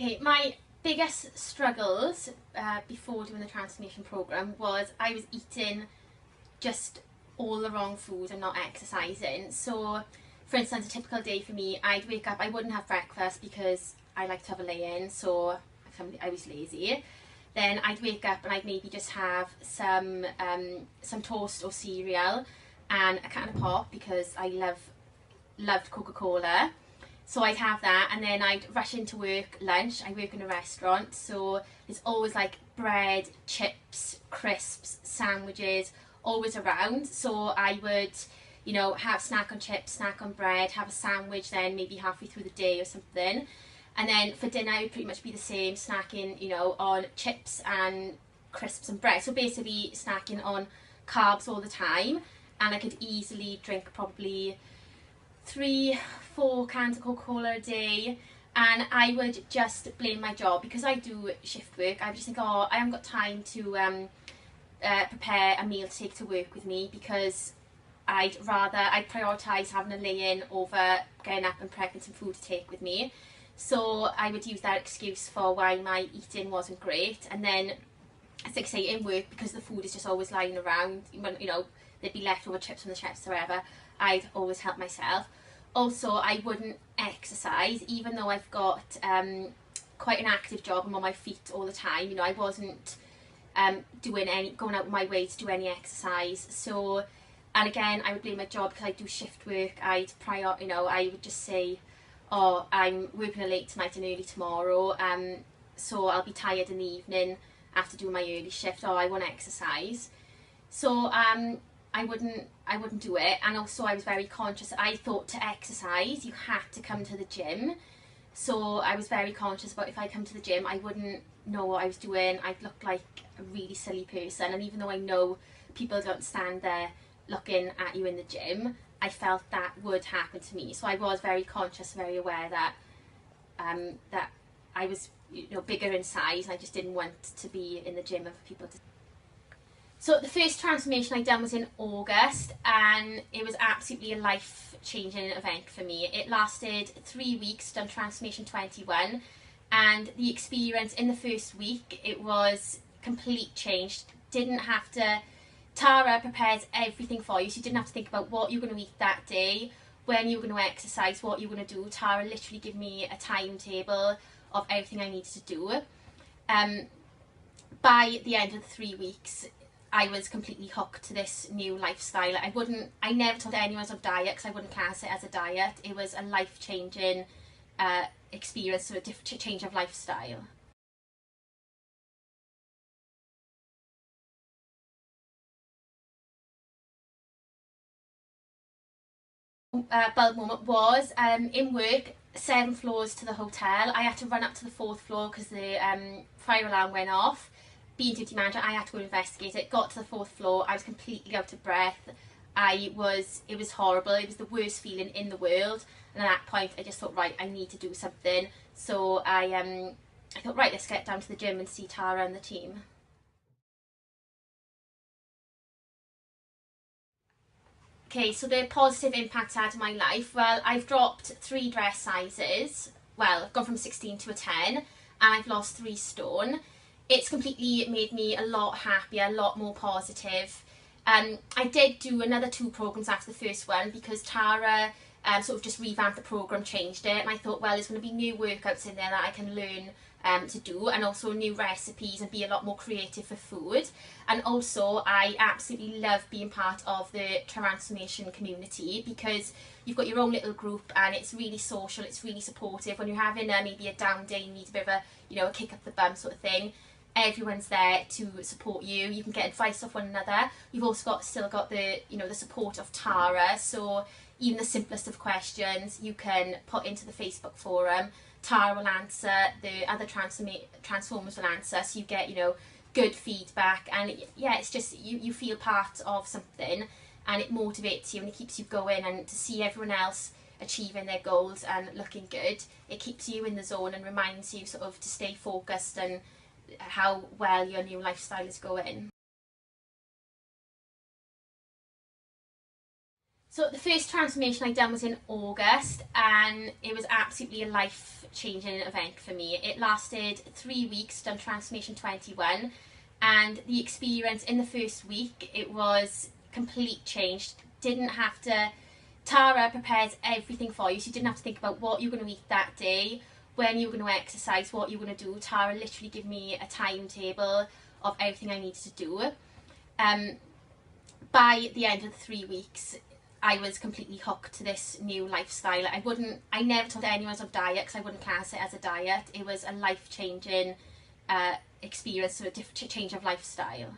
Okay, my biggest struggles before doing the transformation program was I was eating just all the wrong food and not exercising. So, for instance, a typical day for me, I'd wake up, I wouldn't have breakfast because I like to have a lay-in, so I was lazy. Then I'd wake up and I'd maybe just have some toast or cereal and a can of pop because I loved Coca-Cola. So I'd have that and then I'd rush into work, lunch. I work in a restaurant, so there's always like bread, chips, crisps, sandwiches, always around. So I would, have snack on chips, snack on bread, have a sandwich then maybe halfway through the day or something. And then for dinner it would pretty much be the same, snacking, on chips and crisps and bread. So basically snacking on carbs all the time. And I could easily drink probably 3-4 cans of Coca-Cola a day, and I would just blame my job because I do shift work. I would just think, oh, I haven't got time to prepare a meal to take to work with me because I'd prioritise having a lay-in over getting up and prepping some food to take with me. So I would use that excuse for why my eating wasn't great, and then it's like say in work, because the food is just always lying around, there'd be leftover chips from the chefs or whatever, I'd always help myself. Also, I wouldn't exercise, even though I've got quite an active job. I'm on my feet all the time. I wasn't going out of my way to do any exercise. So, and again, I would blame my job because I do shift work. I would just say, oh, I'm working late tonight and early tomorrow, so I'll be tired in the evening after doing my early shift, or I want to exercise. So I wouldn't do it. And also I was very conscious. I thought to exercise you had to come to the gym, so I was very conscious about if I come to the gym I wouldn't know what I was doing. I'd look like a really silly person, and even though I know people don't stand there looking at you in the gym, I felt that would happen to me. So I was very conscious, very aware that that I was bigger in size, and I just didn't want to be in the gym of people to. So the first transformation I done was in August, and it was absolutely a life-changing event for me. It lasted 3 weeks, done Transformation 21, and the experience in the first week, it was complete change. Didn't have to, Tara prepares everything for you, so you didn't have to think about what you're going to eat that day, when you were going to exercise, what you were going to do. Tara literally gave me a timetable of everything I needed to do. By the end of the 3 weeks, I was completely hooked to this new lifestyle. I never told anyone I was on diet because I wouldn't class it as a diet. It was a life-changing experience, so a different change of lifestyle. Bulb moment was in work, 7 floors to the hotel. I had to run up to the 4th floor because the fire alarm went off. Being duty manager, I had to go investigate it. Got to the 4th floor, I was completely out of breath. It was horrible. It was the worst feeling in the world. And at that point, I just thought, right, I need to do something. So I thought, right, let's get down to the gym and see Tara and the team. Okay, so the positive impacts had on my life. Well, I've dropped 3 dress sizes. Well, I've gone from 16 to a 10, and I've lost 3 stone. It's completely made me a lot happier, a lot more positive. I did do another 2 programs after the first one because Tara sort of just revamped the program, changed it, and I thought, well, there's going to be new workouts in there that I can learn to do, and also new recipes, and be a lot more creative for food. And also I absolutely love being part of the transformation community because you've got your own little group and it's really social, it's really supportive. When you're having maybe a down day, you need a bit of a kick up the bum sort of thing, everyone's there to support you. You can get advice off one another. You've also still got the the support of Tara, so even the simplest of questions you can put into the Facebook forum. Tara will answer, the other transformers will answer, so you get good feedback, and yeah, it's just you feel part of something, and it motivates you and it keeps you going, and to see everyone else achieving their goals and looking good, it keeps you in the zone and reminds you sort of to stay focused and how well your new lifestyle is going. So the first transformation I done was in August, and it was absolutely a life-changing event for me. It lasted 3 weeks, done transformation 21, and the experience in the first week, it was complete change. Didn't have to, Tara prepares everything for you, so you didn't have to think about what you're going to eat that day, when you were going to exercise, what you were going to do. Tara literally gave me a timetable of everything I needed to do. By the end of the 3 weeks, I was completely hooked to this new lifestyle. I never told anyone I was on diet because I wouldn't class it as a diet. It was a life-changing experience, so a different change of lifestyle.